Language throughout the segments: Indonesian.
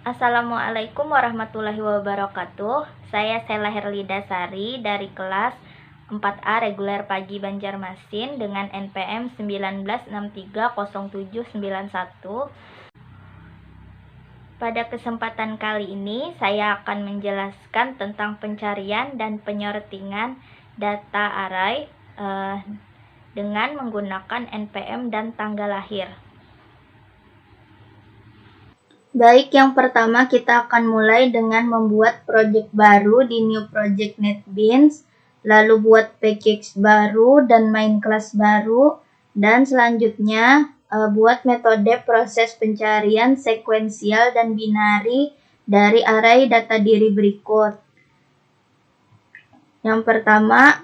Assalamualaikum warahmatullahi wabarakatuh. Saya Sela Herlida Sari dari kelas 4A reguler pagi Banjarmasin dengan NPM 19630791. Pada kesempatan kali ini saya akan menjelaskan tentang pencarian dan penyortingan data array dengan menggunakan NPM dan tanggal lahir. Baik, yang pertama kita akan mulai dengan membuat project baru di new project NetBeans, lalu buat package baru dan main class baru, dan selanjutnya buat metode proses pencarian sekuensial dan binari dari array data diri berikut. Yang pertama,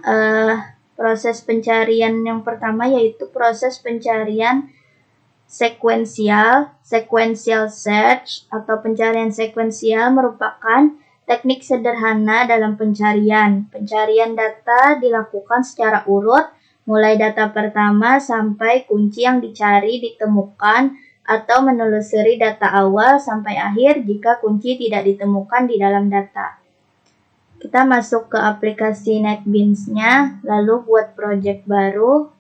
proses pencarian yang pertama yaitu proses pencarian sequential search atau pencarian sekuensial merupakan teknik sederhana dalam pencarian. Pencarian data dilakukan secara urut, mulai data pertama sampai kunci yang dicari ditemukan atau menelusuri data awal sampai akhir jika kunci tidak ditemukan di dalam data. Kita masuk ke aplikasi NetBeans-nya, lalu buat project baru.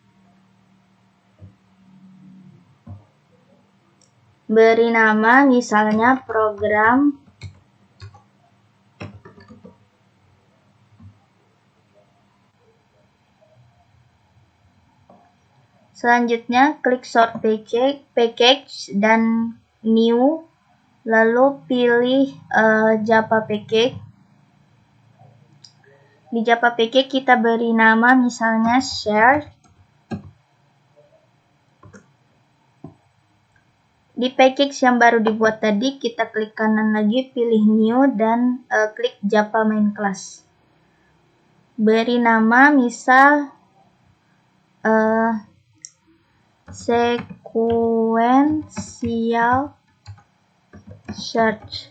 Beri nama misalnya program selanjutnya klik sort package dan new, lalu pilih Java package. Di Java package kita beri nama misalnya share. Di package yang baru dibuat tadi, kita klik kanan lagi, pilih new, dan klik Java main class. Beri nama misal sequential search.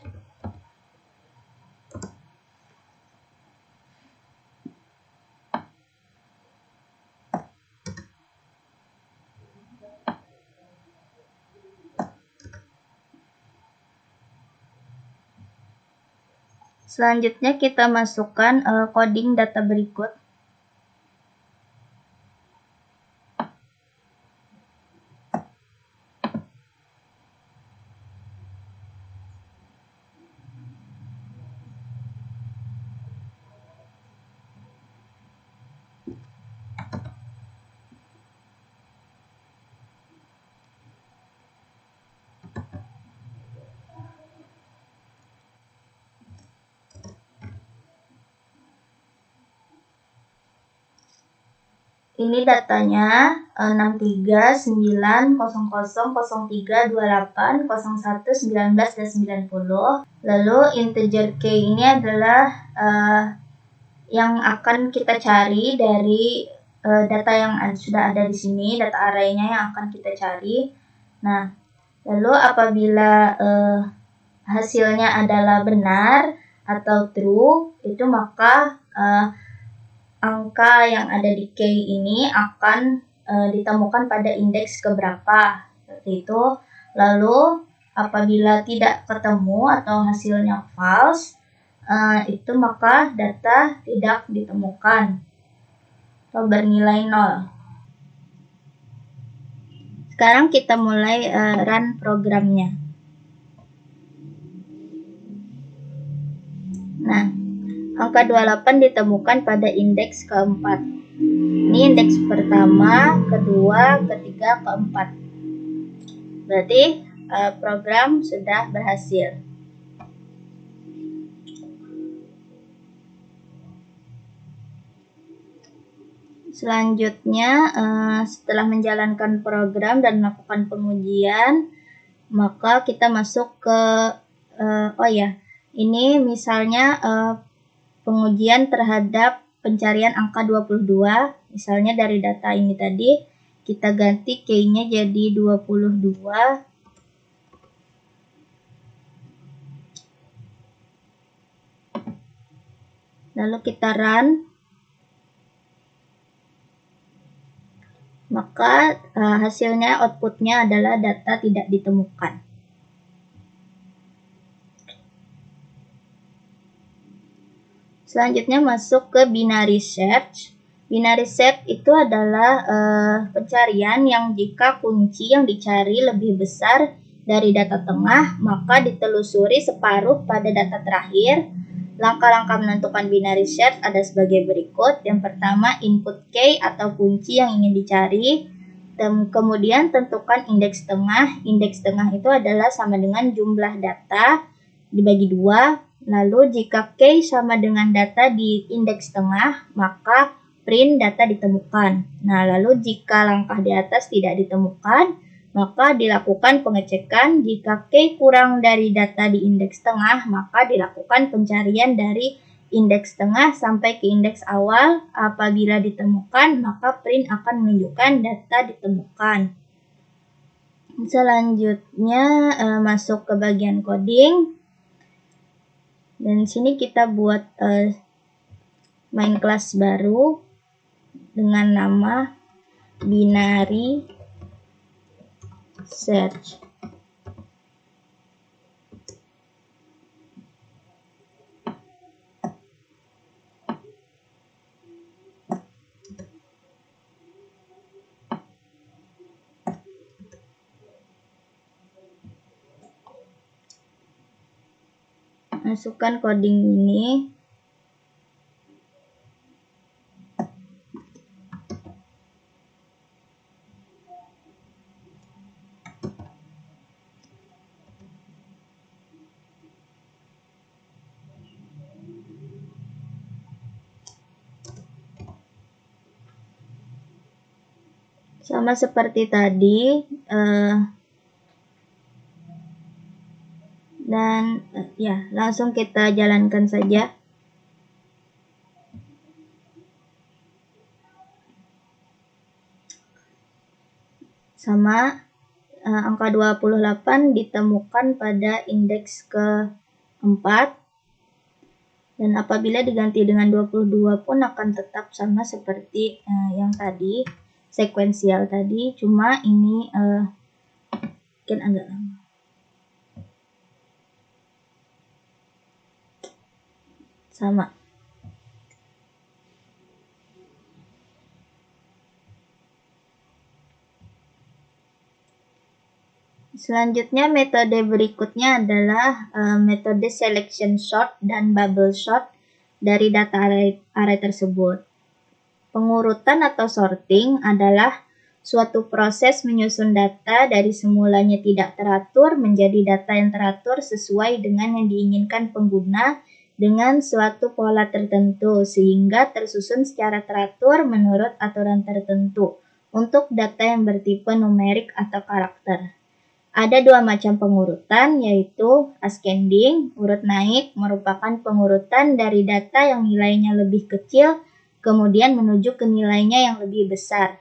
Selanjutnya kita masukkan coding data berikut. Ini datanya 63900003280119 dan 90. Lalu integer k ini adalah yang akan kita cari dari data yang sudah ada di sini, data arraynya yang akan kita cari. Nah, lalu apabila hasilnya adalah benar atau true, itu maka angka yang ada di K ini akan ditemukan pada indeks keberapa, seperti itu. Lalu apabila tidak ketemu atau hasilnya false, itu maka data tidak ditemukan atau bernilai 0. Sekarang kita mulai run programnya. Nah, angka 28 ditemukan pada indeks keempat. Ini indeks pertama, kedua, ketiga, keempat. Berarti program sudah berhasil. Selanjutnya, setelah menjalankan program dan melakukan pengujian, maka kita masuk ke ini misalnya pengujian terhadap pencarian angka 22, misalnya dari data ini tadi, kita ganti K-nya jadi 22. Lalu kita run. Maka hasilnya outputnya adalah data tidak ditemukan. Selanjutnya masuk ke binary search. Binary search itu adalah pencarian yang jika kunci yang dicari lebih besar dari data tengah, maka ditelusuri separuh pada data terakhir. Langkah-langkah menentukan binary search ada sebagai berikut. Yang pertama, input key atau kunci yang ingin dicari. Kemudian tentukan indeks tengah. Indeks tengah itu adalah sama dengan jumlah data dibagi 2. Lalu jika key sama dengan data di indeks tengah, maka print data ditemukan. Nah, lalu jika langkah di atas tidak ditemukan, maka dilakukan pengecekan. Jika key kurang dari data di indeks tengah, maka dilakukan pencarian dari indeks tengah sampai ke indeks awal. Apabila ditemukan, maka print akan menunjukkan data ditemukan. Selanjutnya masuk ke bagian coding. Dan sini kita buat main kelas baru dengan nama binary search. Masukkan coding ini. Sama seperti tadi, dan ya langsung kita jalankan saja. Sama angka 28 ditemukan pada indeks ke-4, dan apabila diganti dengan 22 pun akan tetap sama seperti yang tadi, sekuensial tadi, cuma ini mungkin agak lama. Sama. Selanjutnya metode berikutnya adalah metode selection sort dan bubble sort dari data array tersebut. Pengurutan atau sorting adalah suatu proses menyusun data dari semulanya tidak teratur menjadi data yang teratur sesuai dengan yang diinginkan pengguna dengan suatu pola tertentu sehingga tersusun secara teratur menurut aturan tertentu untuk data yang bertipe numerik atau karakter. Ada 2 macam pengurutan, yaitu ascending, urut naik, merupakan pengurutan dari data yang nilainya lebih kecil, kemudian menuju ke nilainya yang lebih besar.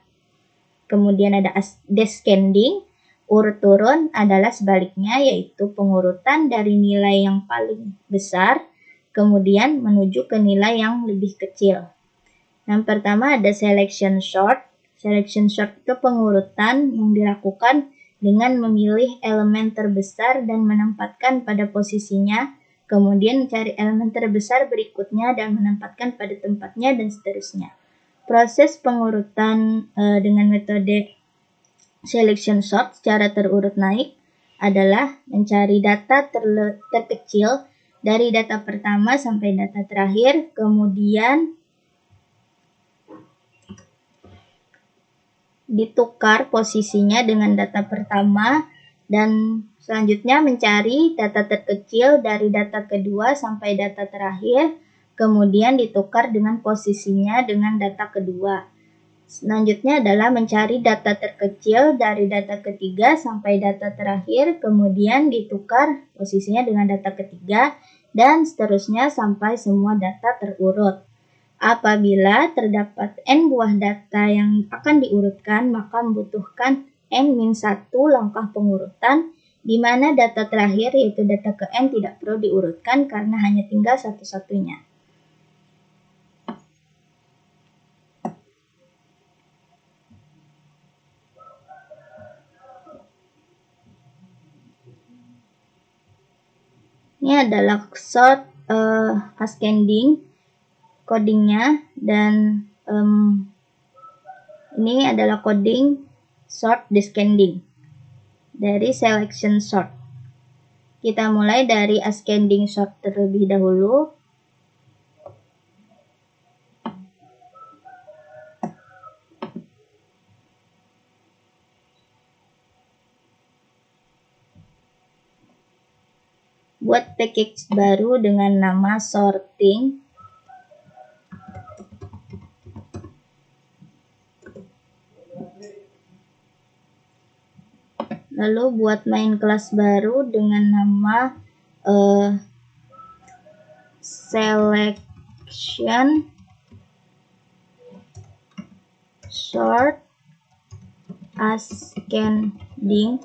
Kemudian ada descending, urut turun adalah sebaliknya, yaitu pengurutan dari nilai yang paling besar, kemudian menuju ke nilai yang lebih kecil. Yang pertama ada selection sort. Selection sort itu pengurutan yang dilakukan dengan memilih elemen terbesar dan menempatkan pada posisinya, kemudian mencari elemen terbesar berikutnya dan menempatkan pada tempatnya, dan seterusnya. Proses pengurutan dengan metode selection sort secara terurut naik adalah mencari data terkecil dari data pertama sampai data terakhir, kemudian ditukar posisinya dengan data pertama, dan selanjutnya mencari data terkecil dari data kedua sampai data terakhir, kemudian ditukar dengan posisinya dengan data kedua. Selanjutnya adalah mencari data terkecil dari data ketiga sampai data terakhir, kemudian ditukar posisinya dengan data ketiga, dan seterusnya sampai semua data terurut. Apabila terdapat n buah data yang akan diurutkan, maka membutuhkan n-1 langkah pengurutan, di mana data terakhir yaitu data ke n tidak perlu diurutkan karena hanya tinggal satu-satunya. Ini adalah sort ascending. codingnya, dan ini adalah coding sort descending dari selection sort. Kita mulai dari ascending sort terlebih dahulu. Buat package baru dengan nama sorting. Lalu buat main kelas baru dengan nama selection sort ascending.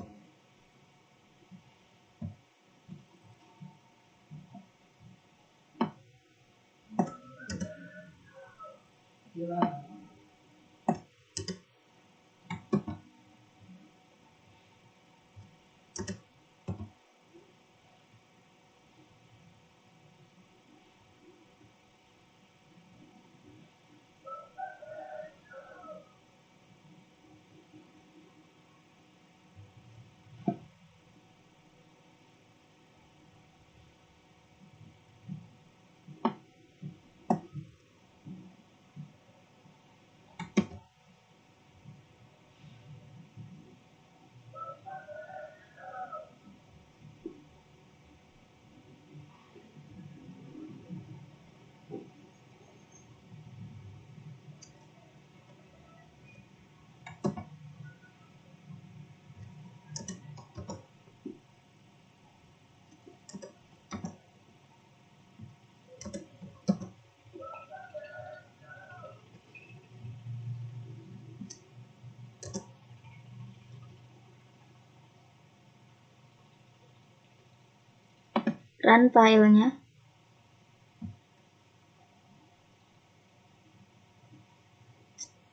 Run filenya.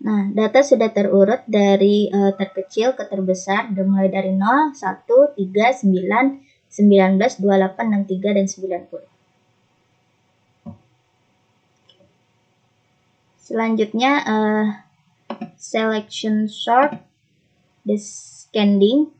Nah, data sudah terurut dari terkecil ke terbesar, mulai dari 0, 1, 3, 9, 19, 28, 63, dan 90. Selanjutnya, selection sort descending.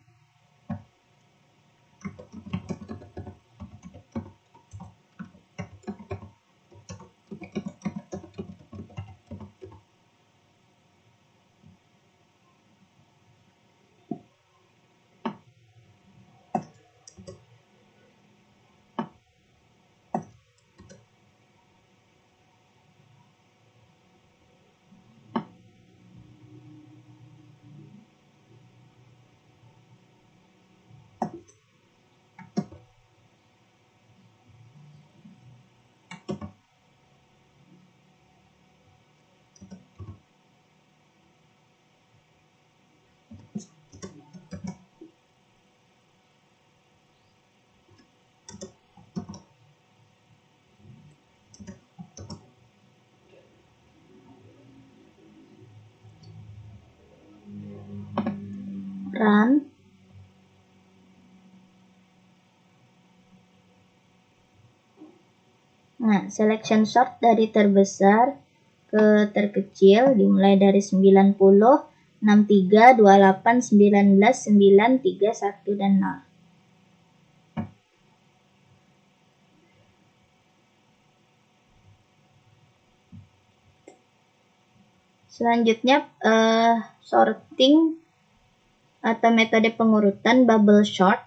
Run. Nah, selection sort dari terbesar ke terkecil dimulai dari 90, 63, 28, 19, 9, 3, 1, dan 0. Selanjutnya, sorting atau metode pengurutan bubble sort.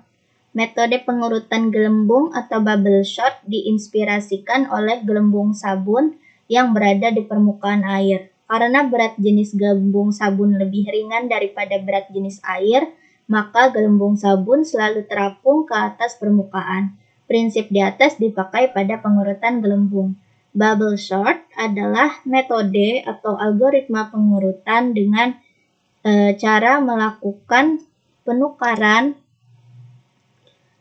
Metode pengurutan gelembung atau bubble sort diinspirasikan oleh gelembung sabun yang berada di permukaan air. Karena berat jenis gelembung sabun lebih ringan daripada berat jenis air, maka gelembung sabun selalu terapung ke atas permukaan. Prinsip di atas dipakai pada pengurutan gelembung. Bubble sort adalah metode atau algoritma pengurutan dengan cara melakukan penukaran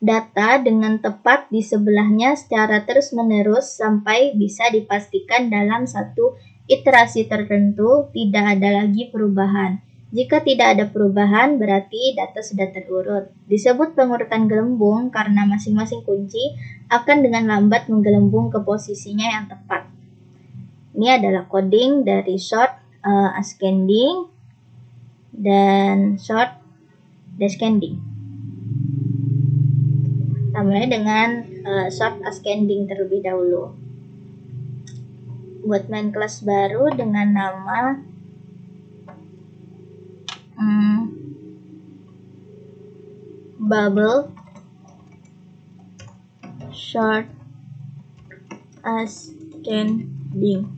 data dengan tepat di sebelahnya secara terus-menerus sampai bisa dipastikan dalam satu iterasi tertentu tidak ada lagi perubahan. Jika tidak ada perubahan, berarti data sudah terurut. Disebut pengurutan gelembung karena masing-masing kunci akan dengan lambat menggelembung ke posisinya yang tepat. Ini adalah coding dari short ascending dan short descending. Kita mulai dengan short ascending terlebih dahulu. Buat main kelas baru dengan nama bubble short ascending.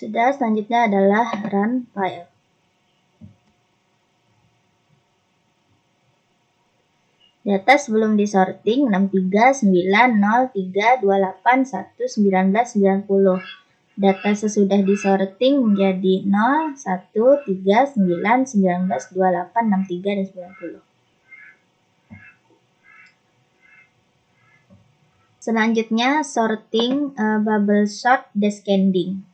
Sudah, selanjutnya adalah run file. Data sebelum disorting 63903281990. Data sesudah disorting menjadi 0, 1, 3, 9, 19, 28, 63, dan 90. Selanjutnya sorting bubble short descending.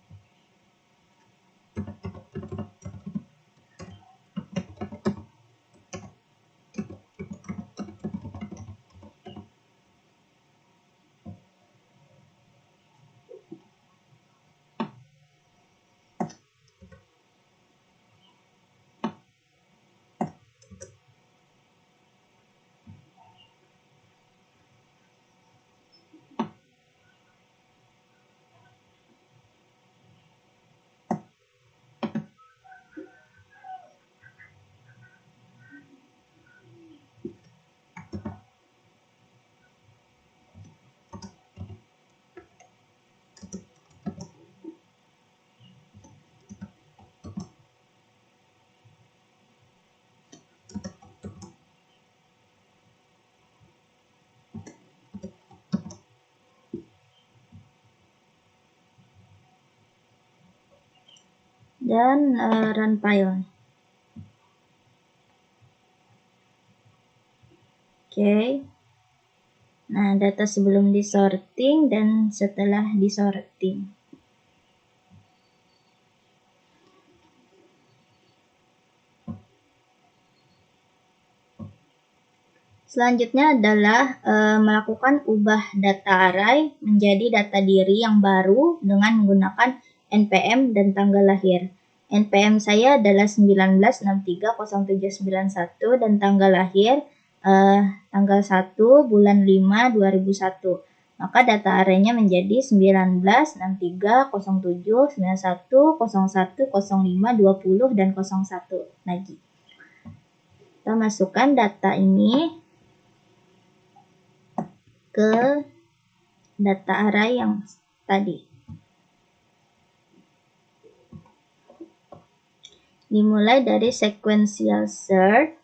Dan run file. Oke. Nah, data sebelum disorting dan setelah disorting. Selanjutnya adalah melakukan ubah data array menjadi data diri yang baru dengan menggunakan npm dan tanggal lahir. NPM saya adalah 19630791 dan tanggal lahir tanggal 1 bulan 5 2001. Maka data arraynya menjadi 19630791010520 dan 01 lagi. Kita masukkan data ini ke data array yang tadi. Dimulai dari sequential search.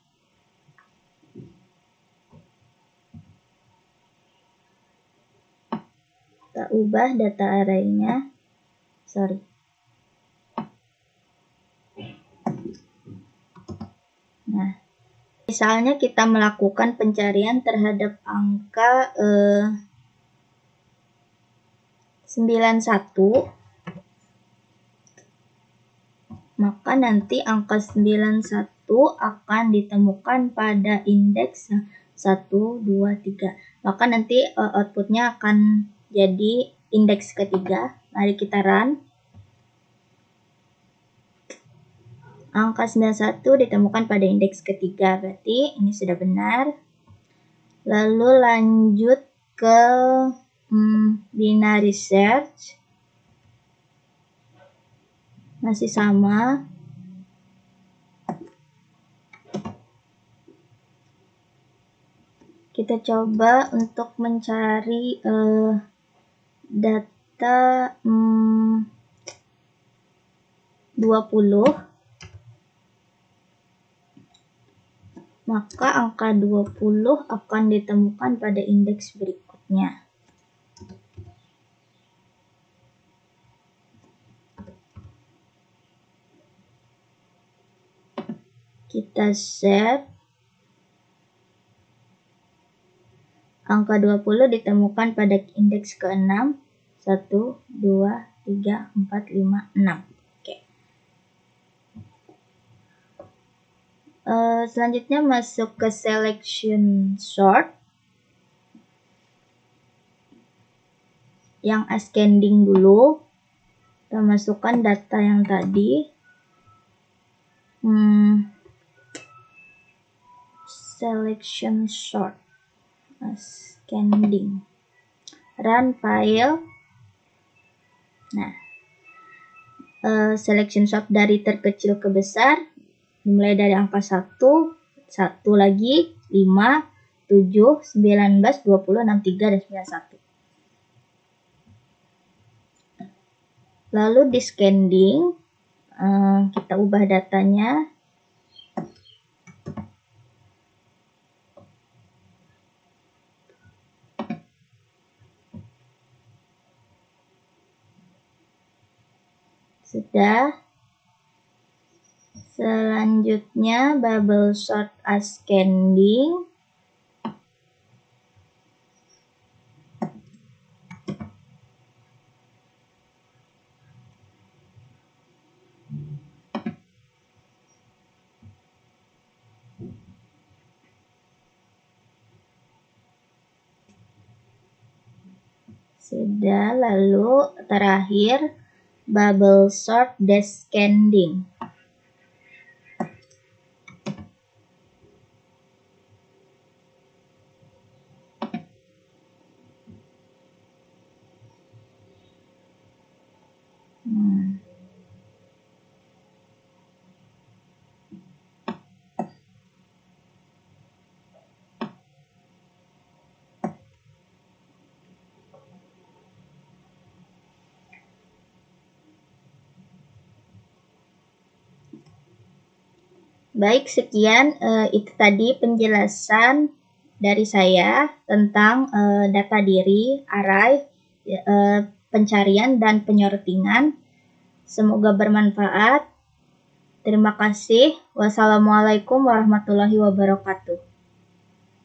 Kita ubah data array-nya. Nah, misalnya kita melakukan pencarian terhadap angka 91, maka nanti angka 91 akan ditemukan pada indeks 1, 2, 3. Maka nanti outputnya akan jadi indeks ketiga. Mari kita run. Angka 91 ditemukan pada indeks ketiga, berarti ini sudah benar. Lalu lanjut ke binary search. Masih sama. Kita coba untuk mencari data 20. Maka angka 20 akan ditemukan pada indeks berikutnya. Kita set. Angka 20 ditemukan pada indeks ke-6. 1, 2, 3, 4, 5, 6. Oke. Selanjutnya masuk ke selection sort. Yang ascending dulu. Kita masukkan data yang tadi. Selection sort. Ascending. Run file. Nah, selection sort dari terkecil ke besar, dimulai dari angka 1 lagi, 5, 7, 19, 20, 63, dan 91. Lalu descending, kita ubah datanya. Sudah. Selanjutnya bubble sort ascending. Sudah, lalu terakhir bubble sort descending. Baik, sekian itu tadi penjelasan dari saya tentang data diri, array, pencarian, dan penyortingan. Semoga bermanfaat. Terima kasih. Wassalamualaikum warahmatullahi wabarakatuh.